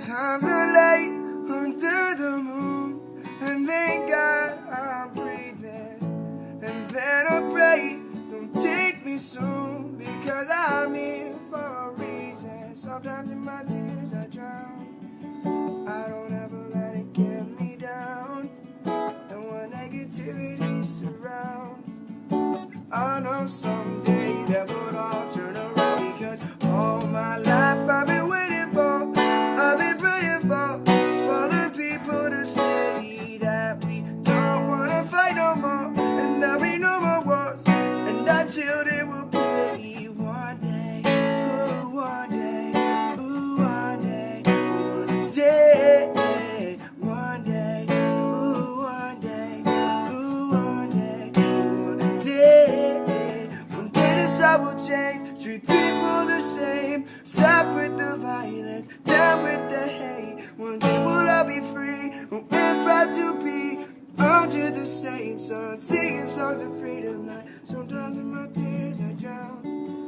Sometimes I lay under the moon and thank God I'm breathing. And then I pray, don't take me soon, because I'm here for a reason. Sometimes in my tears I drown. I don't ever let it get me down. And when negativity surrounds, I know someday that would all turn around. Because all my life I've been waiting for, I've been praying for the people to say that we don't wanna fight no more, and that we no more wars, and our children will pay one day, ooh, one day, ooh, one day, one day, one day, ooh, one day, ooh, one day, one day. One day this all will change, treat people the same, stop with the violence, down with the hate. One day we'll all be free, and we're proud to be under the same sun, singing songs of freedom. Like sometimes in my tears I drown.